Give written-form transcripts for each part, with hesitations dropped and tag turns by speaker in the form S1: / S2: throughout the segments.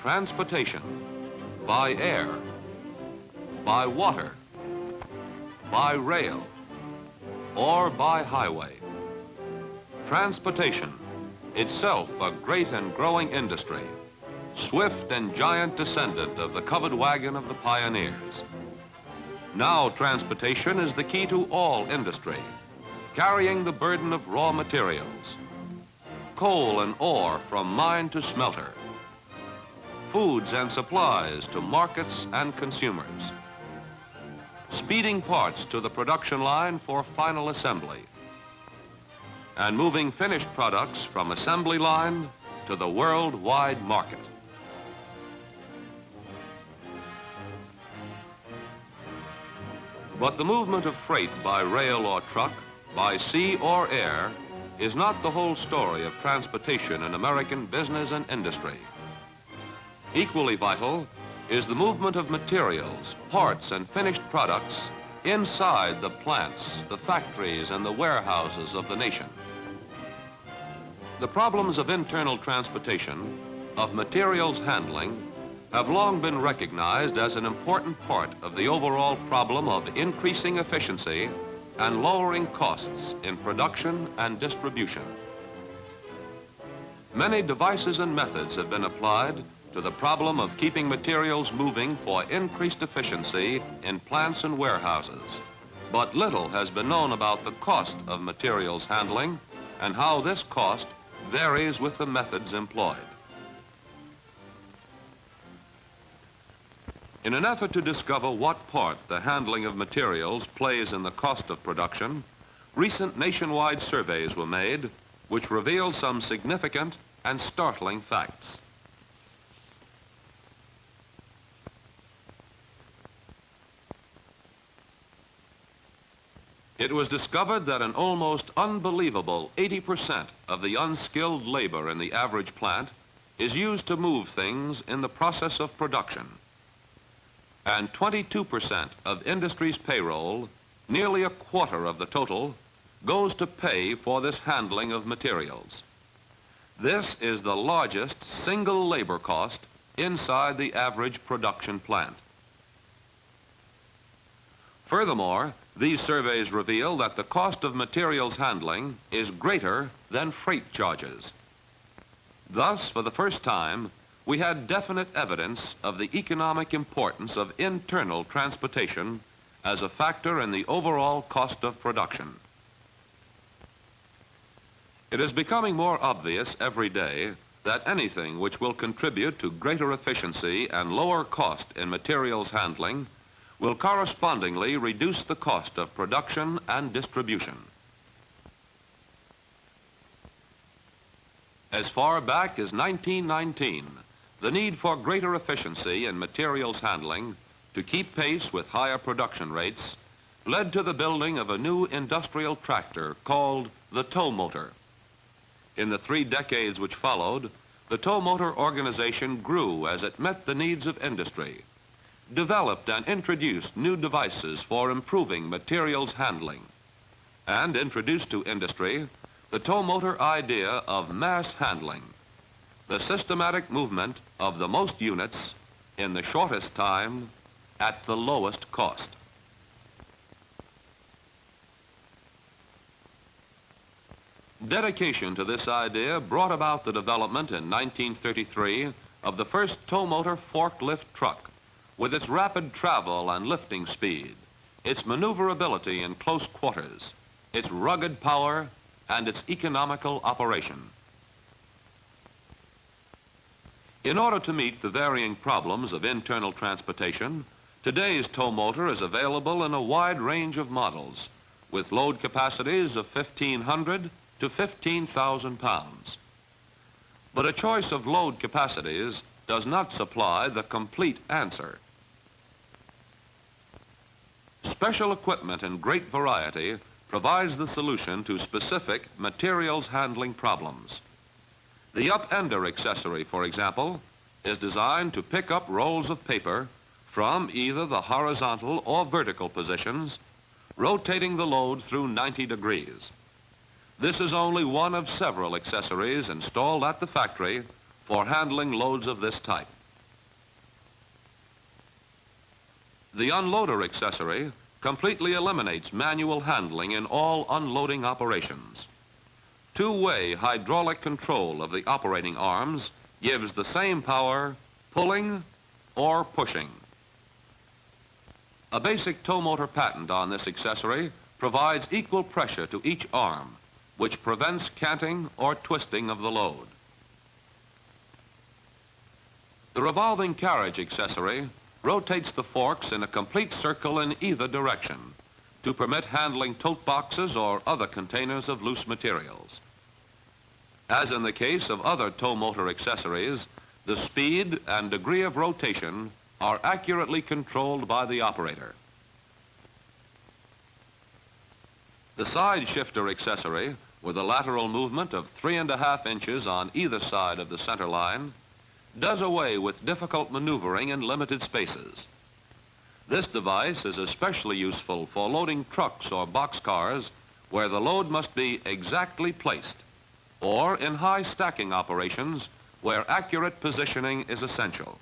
S1: transportation, by air, by water, by rail, or by highway. Transportation, itself a great and growing industry, swift and giant descendant of the covered wagon of the pioneers. Now transportation is the key to all industry, carrying the burden of raw materials, coal and ore from mine to smelter, foods and supplies to markets and consumers, speeding parts to the production line for final assembly, and moving finished products from assembly line to the worldwide market. But the movement of freight by rail or truck, by sea or air, is not the whole story of transportation in American business and industry. Equally vital is the movement of materials, parts, and finished products inside the plants, the factories, and the warehouses of the nation. The problems of internal transportation, of materials handling, have long been recognized as an important part of the overall problem of increasing efficiency and lowering costs in production and distribution. Many devices and methods have been applied to the problem of keeping materials moving for increased efficiency in plants and warehouses. But little has been known about the cost of materials handling and how this cost varies with the methods employed. In an effort to discover what part the handling of materials plays in the cost of production, recent nationwide surveys were made which revealed some significant and startling facts. It was discovered that an almost unbelievable 80% of the unskilled labor in the average plant is used to move things in the process of production. And 22% of industry's payroll, nearly a quarter of the total, goes to pay for this handling of materials. This is the largest single labor cost inside the average production plant. Furthermore, these surveys reveal that the cost of materials handling is greater than freight charges. Thus, for the first time, we had definite evidence of the economic importance of internal transportation as a factor in the overall cost of production. It is becoming more obvious every day that anything which will contribute to greater efficiency and lower cost in materials handling will correspondingly reduce the cost of production and distribution. As far back as 1919, the need for greater efficiency in materials handling to keep pace with higher production rates led to the building of a new industrial tractor called the Towmotor. In the 3 decades which followed, the Towmotor organization grew as it met the needs of industry, developed and introduced new devices for improving materials handling, and introduced to industry the Towmotor idea of mass handling, the systematic movement of the most units in the shortest time at the lowest cost. Dedication to this idea brought about the development in 1933 of the first Towmotor forklift truck, with its rapid travel and lifting speed, its maneuverability in close quarters, its rugged power, and its economical operation. In order to meet the varying problems of internal transportation, today's Towmotor is available in a wide range of models, with load capacities of 1,500 to 15,000 pounds. But a choice of load capacities does not supply the complete answer. Special equipment in great variety provides the solution to specific materials handling problems. The upender accessory, for example, is designed to pick up rolls of paper from either the horizontal or vertical positions, rotating the load through 90 degrees. This is only one of several accessories installed at the factory for handling loads of this type. The unloader accessory completely eliminates manual handling in all unloading operations. Two-way hydraulic control of the operating arms gives the same power pulling or pushing. A basic Towmotor patent on this accessory provides equal pressure to each arm, which prevents canting or twisting of the load. The revolving carriage accessory rotates the forks in a complete circle in either direction to permit handling tote boxes or other containers of loose materials. As in the case of other Towmotor accessories, the speed and degree of rotation are accurately controlled by the operator. The side shifter accessory, with a lateral movement of 3.5 inches on either side of the center line, does away with difficult maneuvering in limited spaces. This device is especially useful for loading trucks or boxcars where the load must be exactly placed, or in high stacking operations where accurate positioning is essential.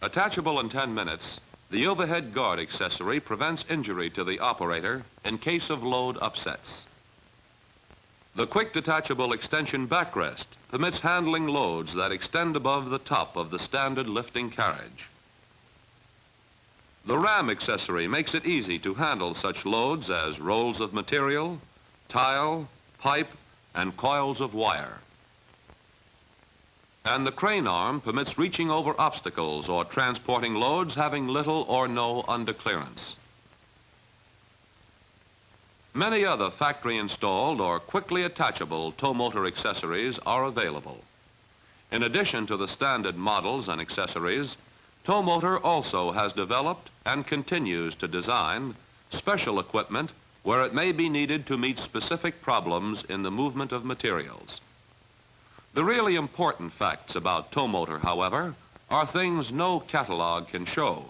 S1: Attachable in 10 minutes, the overhead guard accessory prevents injury to the operator in case of load upsets. The quick detachable extension backrest permits handling loads that extend above the top of the standard lifting carriage. The ram accessory makes it easy to handle such loads as rolls of material, tile, pipe, and coils of wire. And the crane arm permits reaching over obstacles or transporting loads having little or no underclearance. Many other factory-installed or quickly attachable Towmotor accessories are available. In addition to the standard models and accessories, Towmotor also has developed and continues to design special equipment where it may be needed to meet specific problems in the movement of materials. The really important facts about Towmotor, however, are things no catalog can show.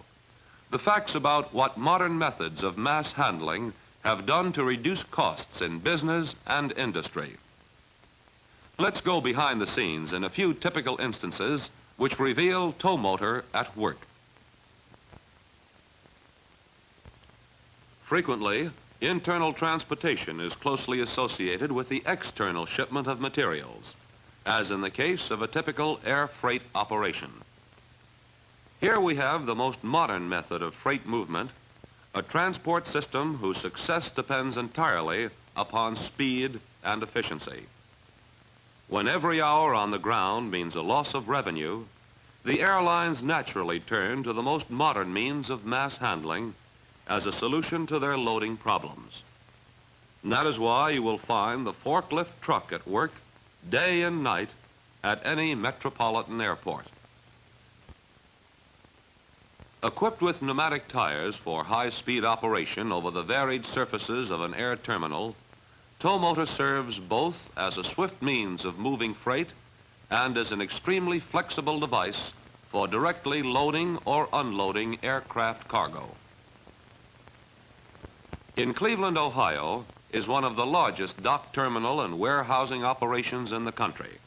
S1: The facts about what modern methods of mass handling have done to reduce costs in business and industry. Let's go behind the scenes in a few typical instances which reveal Towmotor at work. Frequently, internal transportation is closely associated with the external shipment of materials, as in the case of a typical air freight operation. Here we have the most modern method of freight movement, a transport system whose success depends entirely upon speed and efficiency. When every hour on the ground means a loss of revenue, the airlines naturally turn to the most modern means of mass handling as a solution to their loading problems. And that is why you will find the forklift truck at work day and night at any metropolitan airport. Equipped with pneumatic tires for high-speed operation over the varied surfaces of an air terminal, Towmotor serves both as a swift means of moving freight and as an extremely flexible device for directly loading or unloading aircraft cargo. In Cleveland, Ohio, is one of the largest dock terminal and warehousing operations in the country.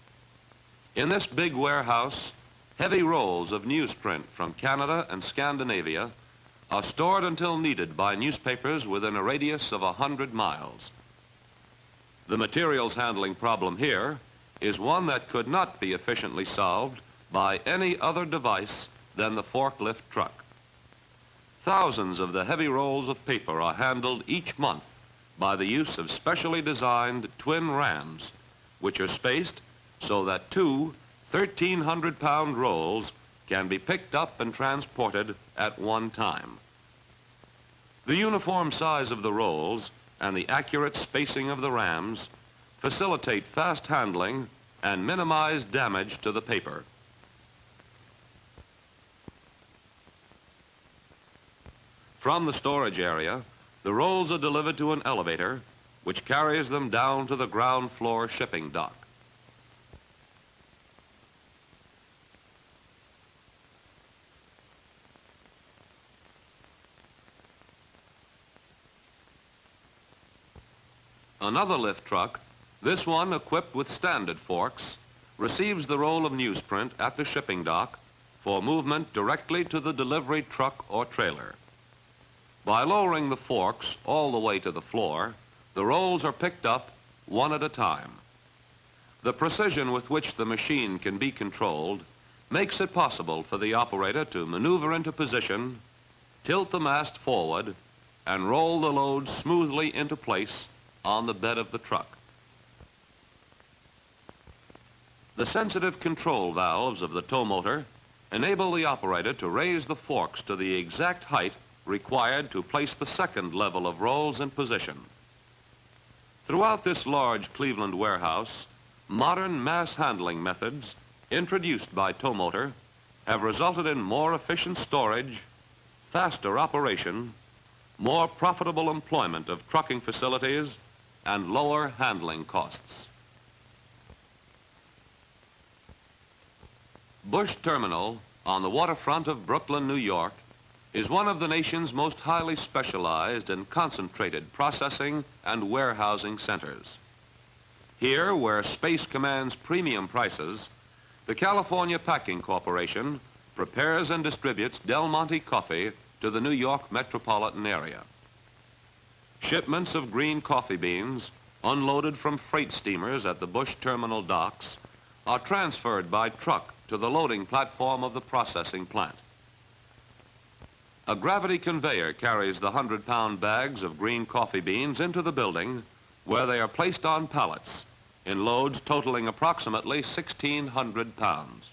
S1: In this big warehouse, heavy rolls of newsprint from Canada and Scandinavia are stored until needed by newspapers within a radius of 100 miles. The materials handling problem here is one that could not be efficiently solved by any other device than the forklift truck. Thousands of the heavy rolls of paper are handled each month by the use of specially designed twin rams, which are spaced so that two 1,300-pound rolls can be picked up and transported at one time. The uniform size of the rolls and the accurate spacing of the rams facilitate fast handling and minimize damage to the paper. From the storage area, the rolls are delivered to an elevator, which carries them down to the ground floor shipping dock. Another lift truck, this one equipped with standard forks, receives the roll of newsprint at the shipping dock for movement directly to the delivery truck or trailer. By lowering the forks all the way to the floor, the rolls are picked up one at a time. The precision with which the machine can be controlled makes it possible for the operator to maneuver into position, tilt the mast forward, and roll the load smoothly into place on the bed of the truck. The sensitive control valves of the Towmotor enable the operator to raise the forks to the exact height required to place the second level of rolls in position. Throughout this large Cleveland warehouse, modern mass handling methods introduced by Towmotor have resulted in more efficient storage, faster operation, more profitable employment of trucking facilities, and lower handling costs. Bush Terminal on the waterfront of Brooklyn, New York, is one of the nation's most highly specialized and concentrated processing and warehousing centers. Here, where space commands premium prices, the California Packing Corporation prepares and distributes Del Monte coffee to the New York metropolitan area. Shipments of green coffee beans, unloaded from freight steamers at the Bush Terminal docks, are transferred by truck to the loading platform of the processing plant. A gravity conveyor carries the 100-pound bags of green coffee beans into the building, where they are placed on pallets in loads totaling approximately 1,600 pounds.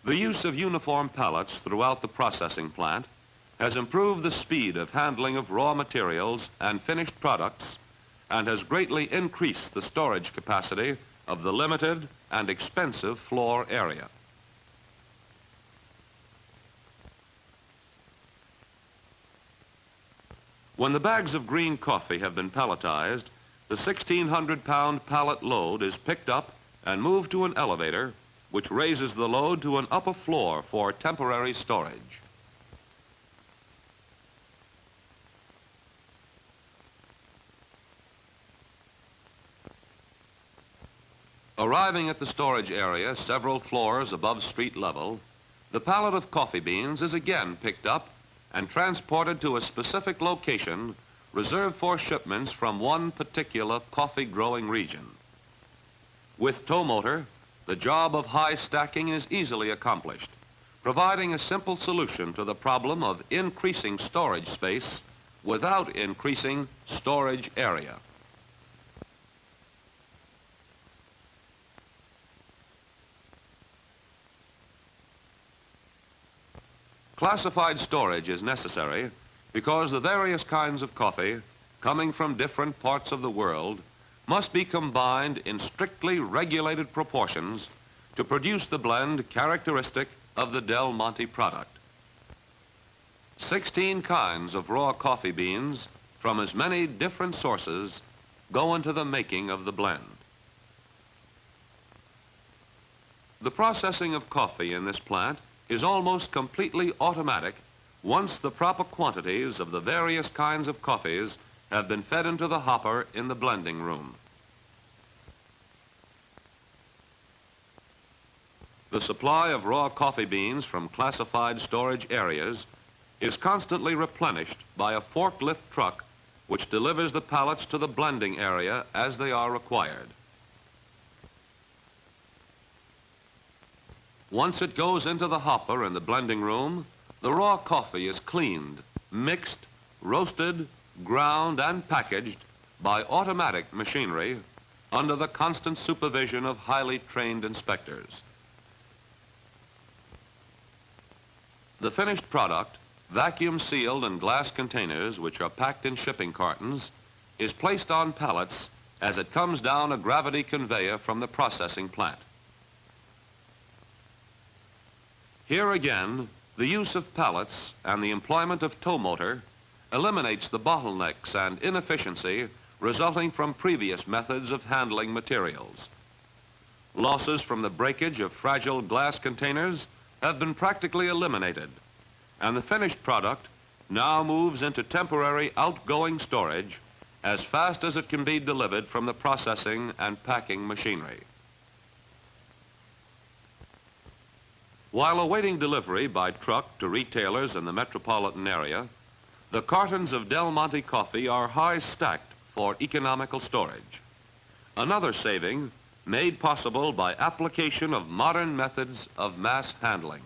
S1: The use of uniform pallets throughout the processing plant has improved the speed of handling of raw materials and finished products, and has greatly increased the storage capacity of the limited and expensive floor area. When the bags of green coffee have been palletized, the 1,600-pound pallet load is picked up and moved to an elevator, which raises the load to an upper floor for temporary storage. Arriving at the storage area several floors above street level, the pallet of coffee beans is again picked up and transported to a specific location reserved for shipments from one particular coffee growing region. With Towmotor, the job of high stacking is easily accomplished, providing a simple solution to the problem of increasing storage space without increasing storage area. Classified storage is necessary because the various kinds of coffee coming from different parts of the world must be combined in strictly regulated proportions to produce the blend characteristic of the Del Monte product. 16 kinds of raw coffee beans from as many different sources go into the making of the blend. The processing of coffee in this plant is almost completely automatic once the proper quantities of the various kinds of coffees have been fed into the hopper in the blending room. The supply of raw coffee beans from classified storage areas is constantly replenished by a forklift truck which delivers the pallets to the blending area as they are required. Once it goes into the hopper in the blending room, the raw coffee is cleaned, mixed, roasted, ground, and packaged by automatic machinery under the constant supervision of highly trained inspectors. The finished product, vacuum sealed in glass containers which are packed in shipping cartons, is placed on pallets as it comes down a gravity conveyor from the processing plant. Here again, the use of pallets and the employment of Towmotor eliminates the bottlenecks and inefficiency resulting from previous methods of handling materials. Losses from the breakage of fragile glass containers have been practically eliminated, and the finished product now moves into temporary outgoing storage as fast as it can be delivered from the processing and packing machinery. While awaiting delivery by truck to retailers in the metropolitan area, the cartons of Del Monte coffee are high stacked for economical storage. Another saving made possible by application of modern methods of mass handling.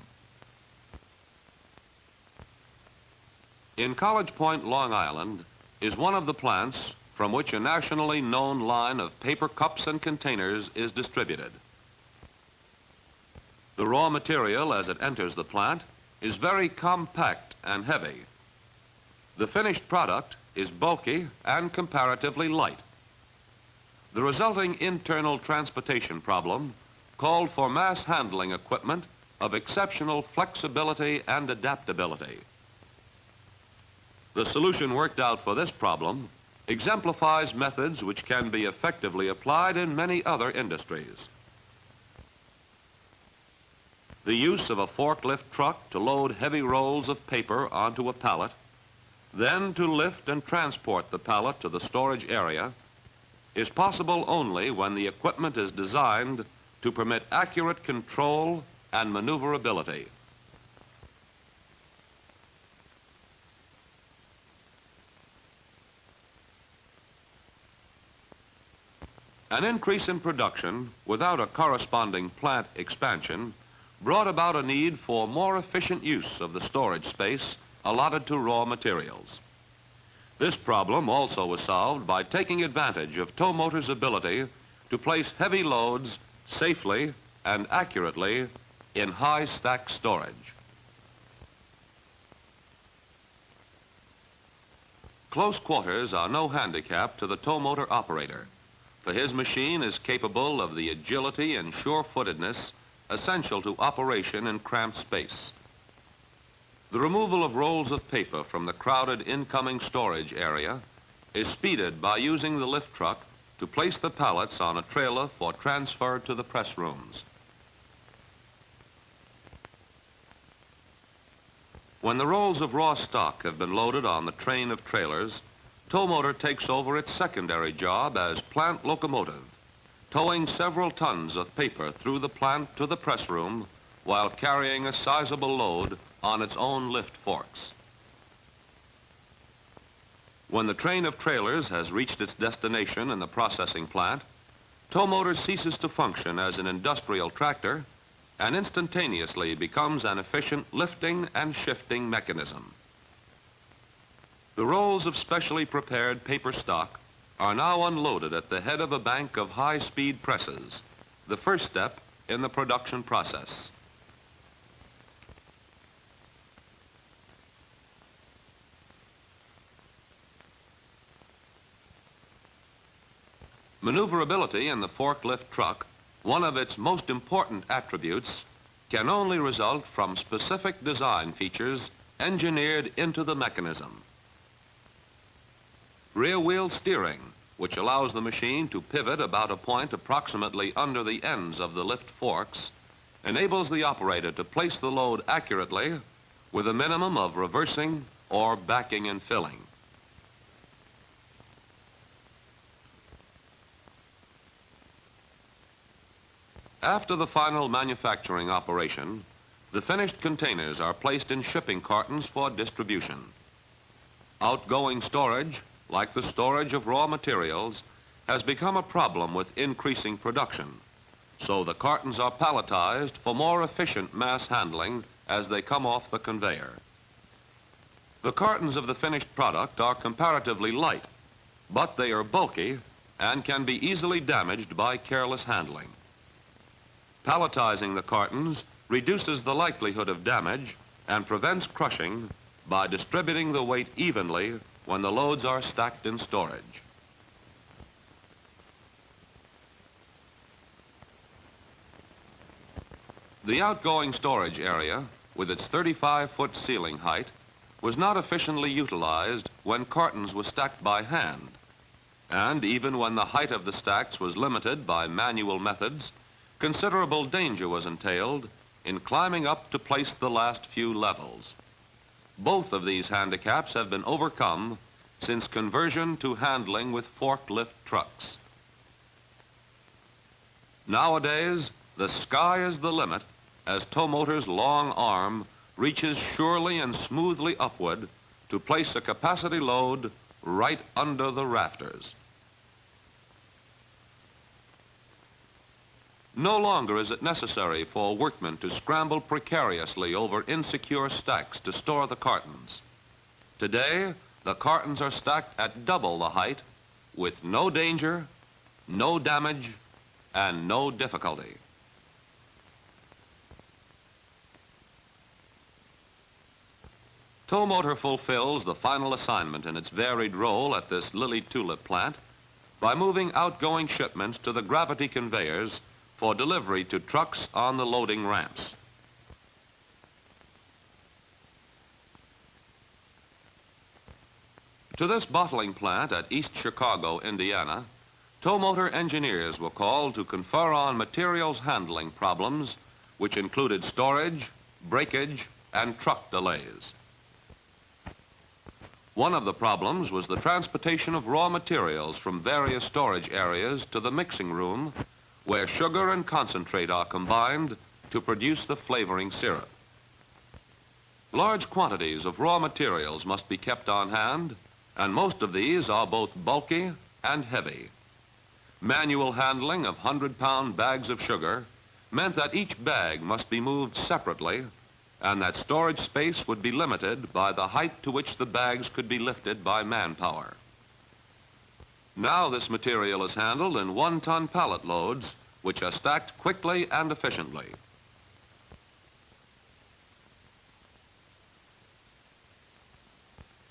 S1: In College Point, Long Island, is one of the plants from which a nationally known line of paper cups and containers is distributed. The raw material as it enters the plant is very compact and heavy. The finished product is bulky and comparatively light. The resulting internal transportation problem called for mass handling equipment of exceptional flexibility and adaptability. The solution worked out for this problem exemplifies methods which can be effectively applied in many other industries. The use of a forklift truck to load heavy rolls of paper onto a pallet, then to lift and transport the pallet to the storage area, is possible only when the equipment is designed to permit accurate control and maneuverability. An increase in production without a corresponding plant expansion brought about a need for more efficient use of the storage space allotted to raw materials. This problem also was solved by taking advantage of Towmotor's ability to place heavy loads safely and accurately in high stack storage. Close quarters are no handicap to the Towmotor operator, for his machine is capable of the agility and sure-footedness essential to operation in cramped space. The removal of rolls of paper from the crowded incoming storage area is speeded by using the lift truck to place the pallets on a trailer for transfer to the press rooms. When the rolls of raw stock have been loaded on the train of trailers, Towmotor takes over its secondary job as plant locomotive, towing several tons of paper through the plant to the press room while carrying a sizable load on its own lift forks. When the train of trailers has reached its destination in the processing plant, Towmotor ceases to function as an industrial tractor and instantaneously becomes an efficient lifting and shifting mechanism. The rolls of specially prepared paper stock are now unloaded at the head of a bank of high-speed presses, the first step in the production process. Maneuverability in the forklift truck, one of its most important attributes, can only result from specific design features engineered into the mechanism. Rear wheel steering, which allows the machine to pivot about a point approximately under the ends of the lift forks, enables the operator to place the load accurately with a minimum of reversing or backing and filling. After the final manufacturing operation, the finished containers are placed in shipping cartons for distribution. Outgoing storage, like the storage of raw materials, has become a problem with increasing production, so the cartons are palletized for more efficient mass handling as they come off the conveyor. The cartons of the finished product are comparatively light, but they are bulky and can be easily damaged by careless handling. Palletizing the cartons reduces the likelihood of damage and prevents crushing by distributing the weight evenly when the loads are stacked in storage. The outgoing storage area, with its 35-foot ceiling height, was not efficiently utilized when cartons were stacked by hand, and even when the height of the stacks was limited by manual methods, considerable danger was entailed in climbing up to place the last few levels. Both of these handicaps have been overcome since conversion to handling with forklift trucks. Nowadays, the sky is the limit as Towmotor's long arm reaches surely and smoothly upward to place a capacity load right under the rafters. No longer is it necessary for workmen to scramble precariously over insecure stacks to store the cartons. Today, the cartons are stacked at double the height with no danger, no damage, and no difficulty. Towmotor fulfills the final assignment in its varied role at this lily tulip plant by moving outgoing shipments to the gravity conveyors for delivery to trucks on the loading ramps. To this bottling plant at East Chicago, Indiana, Towmotor engineers were called to confer on materials handling problems which included storage, breakage, and truck delays. One of the problems was the transportation of raw materials from various storage areas to the mixing room where sugar and concentrate are combined to produce the flavoring syrup. Large quantities of raw materials must be kept on hand, and most of these are both bulky and heavy. Manual handling of 100-pound bags of sugar meant that each bag must be moved separately and that storage space would be limited by the height to which the bags could be lifted by manpower. Now this material is handled in 1-ton pallet loads, which are stacked quickly and efficiently.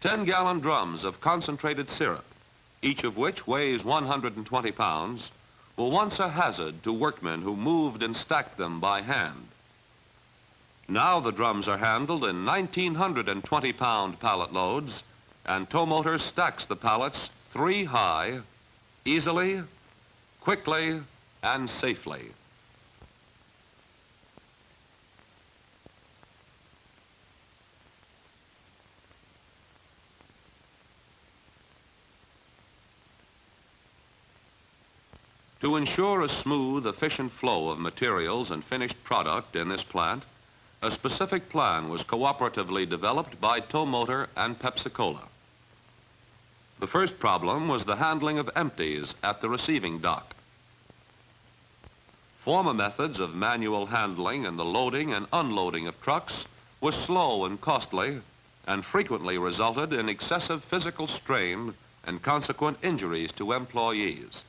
S1: Ten-gallon drums of concentrated syrup, each of which weighs 120 pounds, were once a hazard to workmen who moved and stacked them by hand. Now the drums are handled in 1,920-pound pallet loads, and Towmotor stacks the pallets 3 high, easily, quickly, and safely. To ensure a smooth, efficient flow of materials and finished product in this plant, a specific plan was cooperatively developed by Towmotor and Pepsi. The first problem was the handling of empties at the receiving dock. Former methods of manual handling and the loading and unloading of trucks were slow and costly and frequently resulted in excessive physical strain and consequent injuries to employees.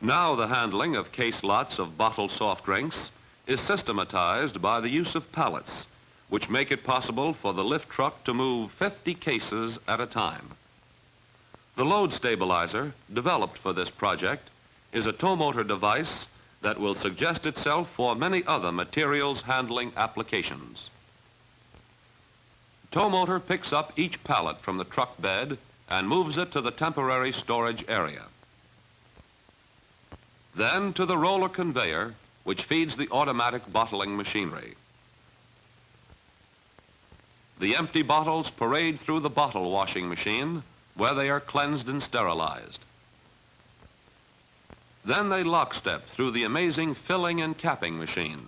S1: Now the handling of case lots of bottled soft drinks is systematized by the use of pallets, which make it possible for the lift truck to move 50 cases at a time. The load stabilizer, developed for this project, is a Towmotor device that will suggest itself for many other materials handling applications. Towmotor picks up each pallet from the truck bed and moves it to the temporary storage area. Then to the roller conveyor, which feeds the automatic bottling machinery. The empty bottles parade through the bottle washing machine, where they are cleansed and sterilized. Then they lockstep through the amazing filling and capping machine,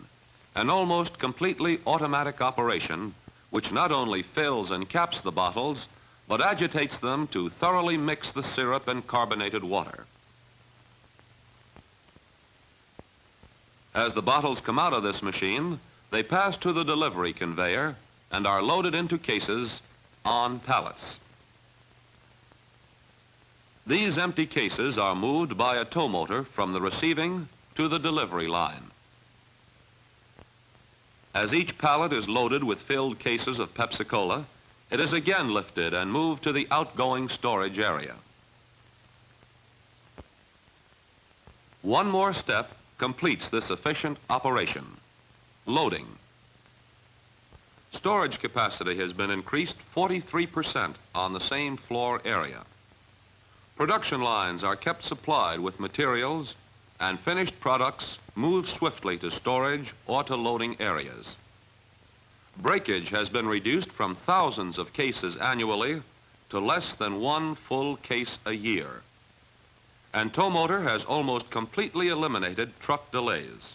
S1: an almost completely automatic operation which not only fills and caps the bottles, but agitates them to thoroughly mix the syrup and carbonated water. As the bottles come out of this machine, they pass to the delivery conveyor and are loaded into cases on pallets. These empty cases are moved by a Towmotor from the receiving to the delivery line. As each pallet is loaded with filled cases of Pepsi-Cola, it is again lifted and moved to the outgoing storage area. One more step completes this efficient operation: loading. Storage capacity has been increased 43% on the same floor area. Production lines are kept supplied with materials, and finished products move swiftly to storage or to loading areas. Breakage has been reduced from thousands of cases annually to less than 1 full case a year. And Towmotor has almost completely eliminated truck delays.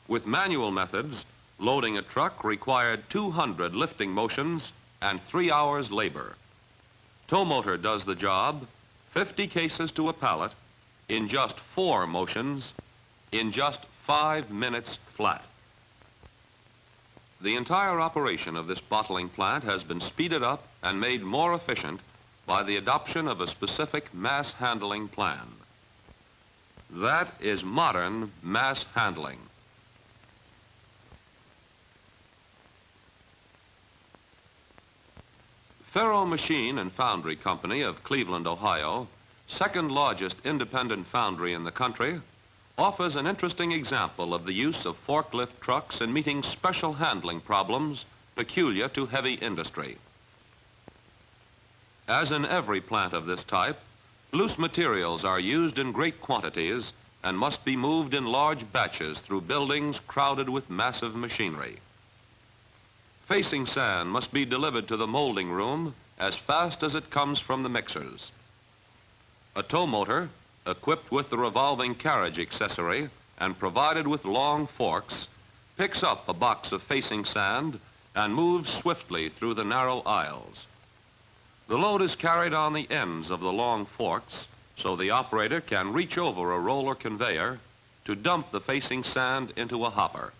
S1: With manual methods, loading a truck required 200 lifting motions and 3 hours labor. Towmotor does the job, 50 cases to a pallet, in just 4 motions, in just 5 minutes flat. The entire operation of this bottling plant has been speeded up and made more efficient by the adoption of a specific mass handling plan. That is modern mass handling. Ferro Machine Foundry Company of Cleveland, Ohio, second largest independent foundry in the country, offers an interesting example of the use of forklift trucks in meeting special handling problems peculiar to heavy industry. As in every plant of this type, loose materials are used in great quantities and must be moved in large batches through buildings crowded with massive machinery. Facing sand must be delivered to the molding room as fast as it comes from the mixers. A towmotor, equipped with the revolving carriage accessory and provided with long forks, picks up a box of facing sand and moves swiftly through the narrow aisles. The load is carried on the ends of the long forks, so the operator can reach over a roller conveyor to dump the facing sand into a hopper.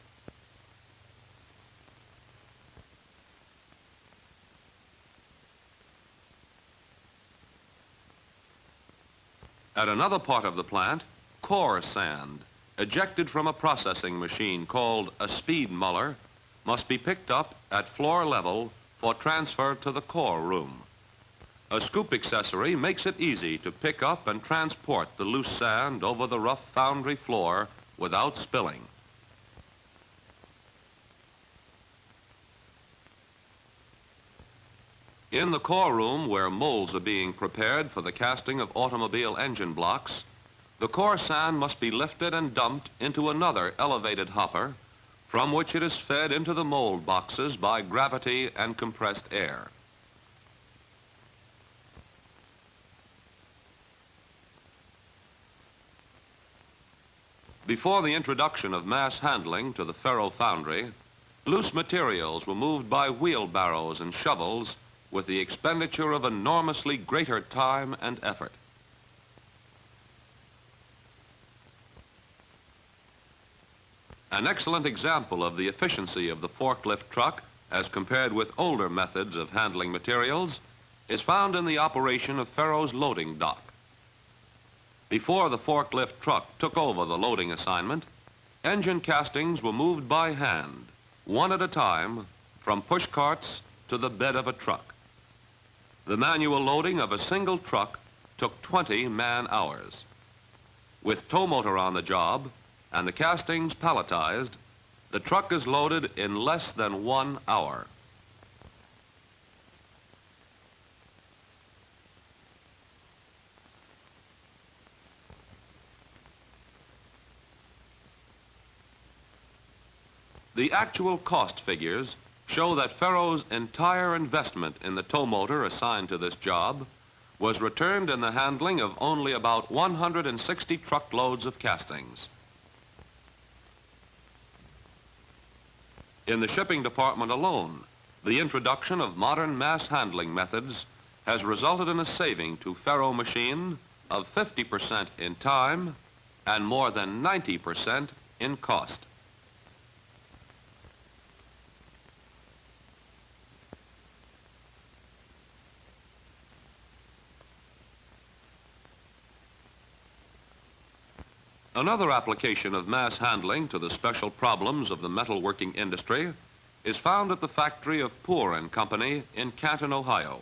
S1: At another part of the plant, core sand, ejected from a processing machine called a speed muller, must be picked up at floor level for transfer to the core room. A scoop accessory makes it easy to pick up and transport the loose sand over the rough foundry floor without spilling. In the core room, where molds are being prepared for the casting of automobile engine blocks, the core sand must be lifted and dumped into another elevated hopper, from which it is fed into the mold boxes by gravity and compressed air. Before the introduction of mass handling to the Ferro Foundry, loose materials were moved by wheelbarrows and shovels with the expenditure of enormously greater time and effort. An excellent example of the efficiency of the forklift truck as compared with older methods of handling materials is found in the operation of Ferro's loading dock. Before the forklift truck took over the loading assignment, engine castings were moved by hand, one at a time, from push carts to the bed of a truck. The manual loading of a single truck took 20 man-hours. With towmotor on the job and the castings palletized, the truck is loaded in less than 1 hour. The actual cost figures show that Ferro's entire investment in the towmotor assigned to this job was returned in the handling of only about 160 truckloads of castings. In the shipping department alone, the introduction of modern mass handling methods has resulted in a saving to Ferro Machine of 50% in time and more than 90% in cost. Another application of mass handling to the special problems of the metalworking industry is found at the factory of Poor & Company in Canton, Ohio.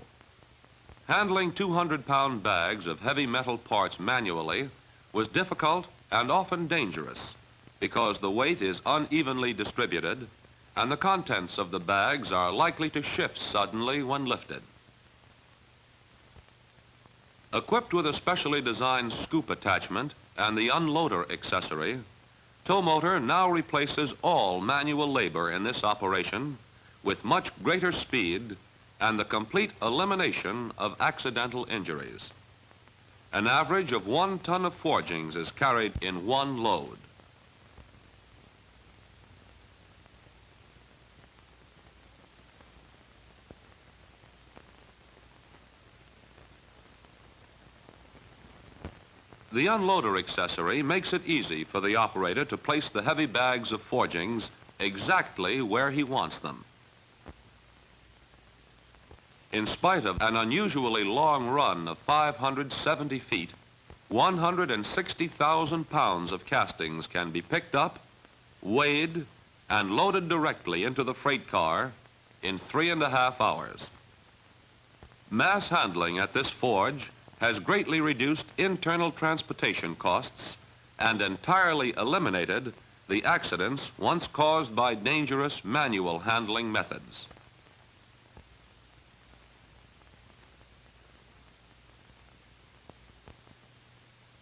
S1: Handling 200-pound bags of heavy metal parts manually was difficult and often dangerous because the weight is unevenly distributed and the contents of the bags are likely to shift suddenly when lifted. Equipped with a specially designed scoop attachment and the unloader accessory, Towmotor now replaces all manual labor in this operation with much greater speed and the complete elimination of accidental injuries. An average of 1 ton of forgings is carried in one load. The unloader accessory makes it easy for the operator to place the heavy bags of forgings exactly where he wants them. In spite of an unusually long run of 570 feet, 160,000 pounds of castings can be picked up, weighed, and loaded directly into the freight car in 3.5 hours. Mass handling at this forge has greatly reduced internal transportation costs and entirely eliminated the accidents once caused by dangerous manual handling methods.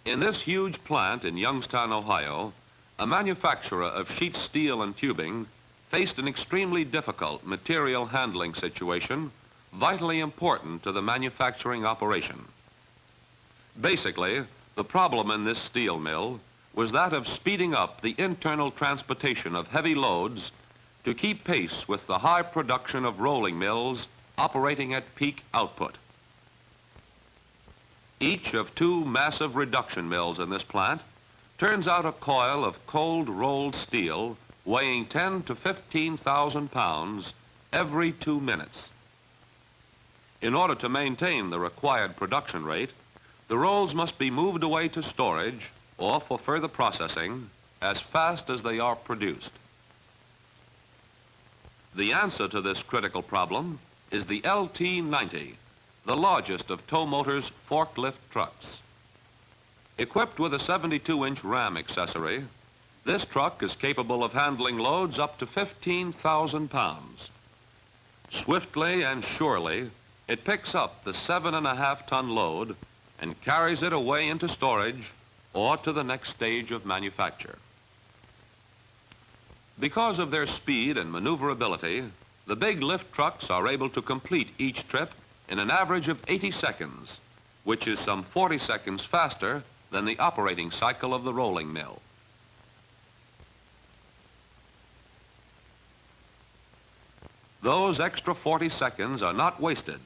S1: In this huge plant in Youngstown, Ohio, a manufacturer of sheet steel and tubing faced an extremely difficult material handling situation, vitally important to the manufacturing operation. Basically, the problem in this steel mill was that of speeding up the internal transportation of heavy loads to keep pace with the high production of rolling mills operating at peak output. Each of 2 massive reduction mills in this plant turns out a coil of cold rolled steel weighing 10 to 15,000 pounds every 2 minutes. In order to maintain the required production rate, the rolls must be moved away to storage or for further processing as fast as they are produced. The answer to this critical problem is the LT90, the largest of Towmotor's forklift trucks. Equipped with a 72-inch ram accessory, this truck is capable of handling loads up to 15,000 pounds. Swiftly and surely, it picks up the 7.5-ton load and carries it away into storage or to the next stage of manufacture. Because of their speed and maneuverability, the big lift trucks are able to complete each trip in an average of 80 seconds, which is some 40 seconds faster than the operating cycle of the rolling mill. Those extra 40 seconds are not wasted,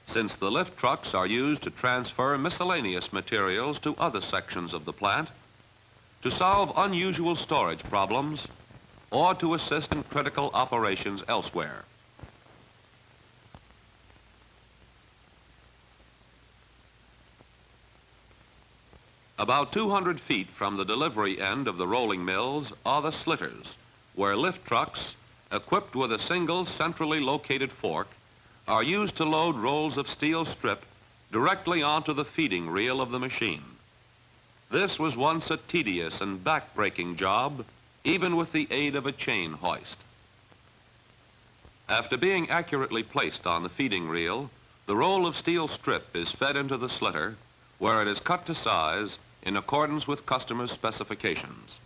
S1: since the lift trucks are used to transfer miscellaneous materials to other sections of the plant, to solve unusual storage problems, or to assist in critical operations elsewhere. About 200 feet from the delivery end of the rolling mills are the slitters, where lift trucks, equipped with a single centrally located fork, are used to load rolls of steel strip directly onto the feeding reel of the machine. This was once a tedious and back-breaking job, even with the aid of a chain hoist. After being accurately placed on the feeding reel, the roll of steel strip is fed into the slitter, where it is cut to size in accordance with customers' specifications.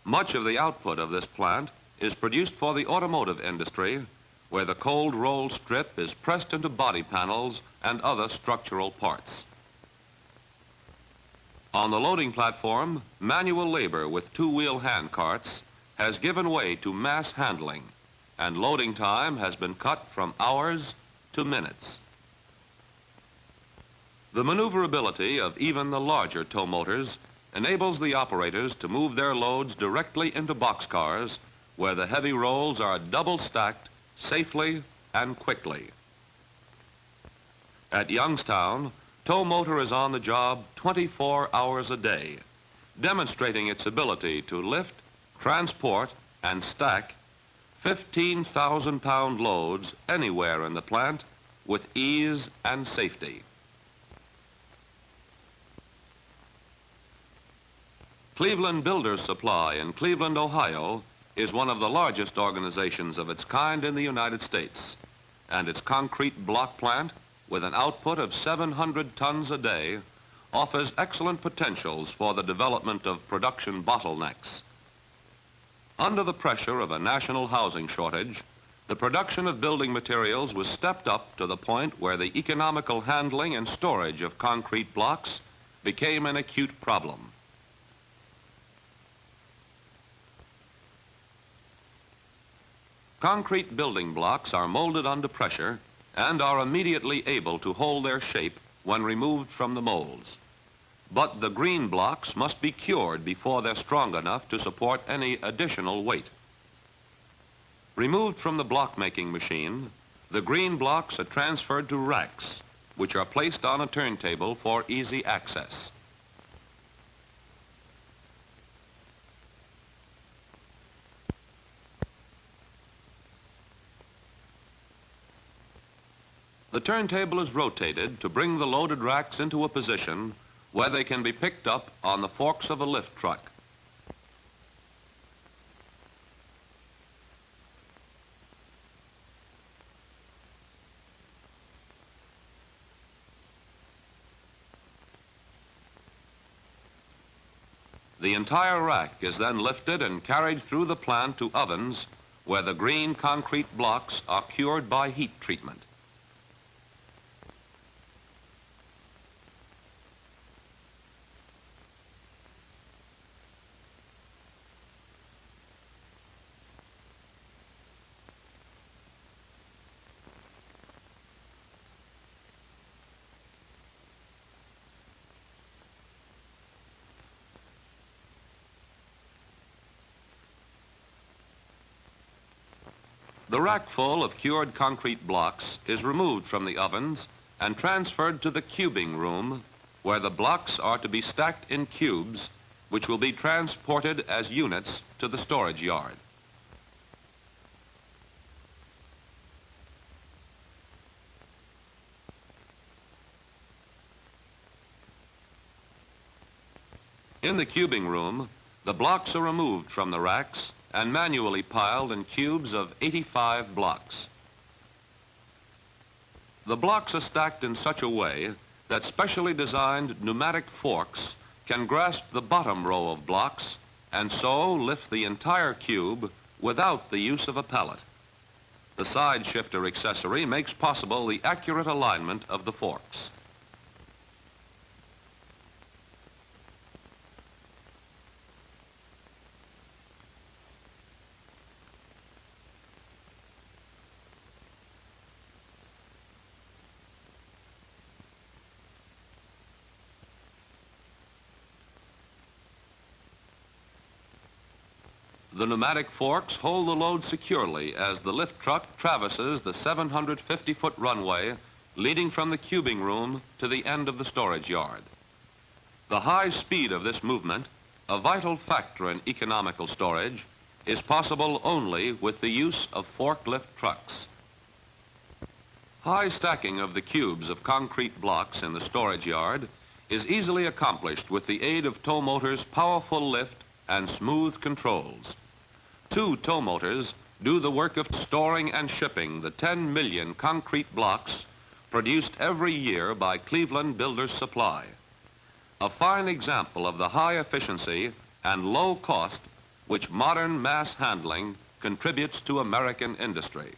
S1: Much of the output of this plant is produced for the automotive industry, where the cold rolled strip is pressed into body panels and other structural parts. On the loading platform, manual labor with 2-wheel hand carts has given way to mass handling, and loading time has been cut from hours to minutes. The maneuverability of even the larger tow motors enables the operators to move their loads directly into boxcars, where the heavy rolls are double stacked safely and quickly. At Youngstown, Towmotor is on the job 24 hours a day, demonstrating its ability to lift, transport, and stack 15,000-pound loads anywhere in the plant with ease and safety. Cleveland Builders Supply in Cleveland, Ohio, is one of the largest organizations of its kind in the United States, and its concrete block plant, with an output of 700 tons a day, offers excellent potentials for the development of production bottlenecks. Under the pressure of a national housing shortage, the production of building materials was stepped up to the point where the economical handling and storage of concrete blocks became an acute problem. Concrete building blocks are molded under pressure and are immediately able to hold their shape when removed from the molds. But the green blocks must be cured before they're strong enough to support any additional weight. Removed from the block-making machine, the green blocks are transferred to racks, which are placed on a turntable for easy access. The turntable is rotated to bring the loaded racks into a position where they can be picked up on the forks of a lift truck. The entire rack is then lifted and carried through the plant to ovens where the green concrete blocks are cured by heat treatment. The rack full of cured concrete blocks is removed from the ovens and transferred to the cubing room, where the blocks are to be stacked in cubes, which will be transported as units to the storage yard. In the cubing room, the blocks are removed from the racks and manually piled in cubes of 85 blocks. The blocks are stacked in such a way that specially designed pneumatic forks can grasp the bottom row of blocks and so lift the entire cube without the use of a pallet. The side shifter accessory makes possible the accurate alignment of the forks. The pneumatic forks hold the load securely as the lift truck traverses the 750-foot runway leading from the cubing room to the end of the storage yard. The high speed of this movement, a vital factor in economical storage, is possible only with the use of forklift trucks. High stacking of the cubes of concrete blocks in the storage yard is easily accomplished with the aid of Towmotor's powerful lift and smooth controls. 2 Towmotors do the work of storing and shipping the 10 million concrete blocks produced every year by Cleveland Builders Supply. A fine example of the high efficiency and low cost which modern mass handling contributes to American industry.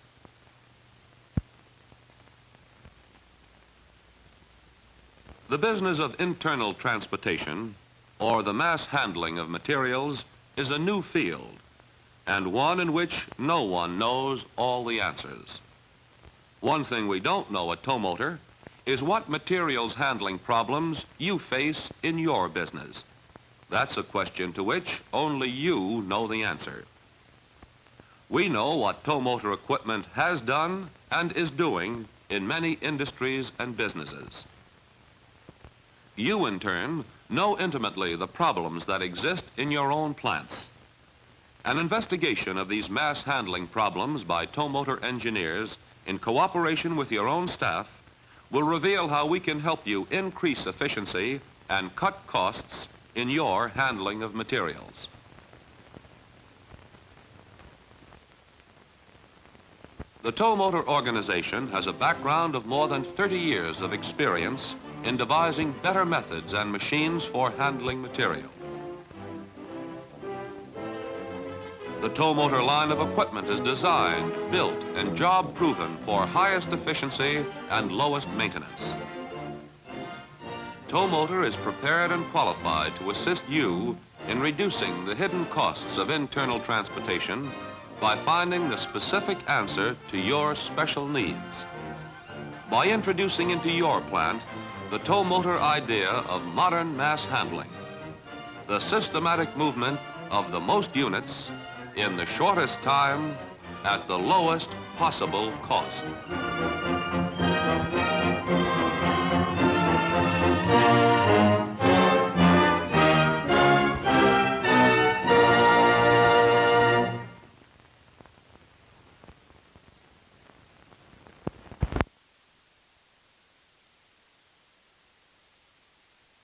S1: The business of internal transportation, or the mass handling of materials, is a new field, and one in which no one knows all the answers. One thing we don't know at Towmotor is what materials handling problems you face in your business. That's a question to which only you know the answer. We know what Towmotor equipment has done and is doing in many industries and businesses. You, in turn, know intimately the problems that exist in your own plants. An investigation of these mass handling problems by Towmotor engineers in cooperation with your own staff will reveal how we can help you increase efficiency and cut costs in your handling of materials. The Towmotor organization has a background of more than 30 years of experience in devising better methods and machines for handling material. The Towmotor line of equipment is designed, built, and job-proven for highest efficiency and lowest maintenance. Towmotor is prepared and qualified to assist you in reducing the hidden costs of internal transportation by finding the specific answer to your special needs. By introducing into your plant the Towmotor idea of modern mass handling. The systematic movement of the most units in the shortest time at the lowest possible cost.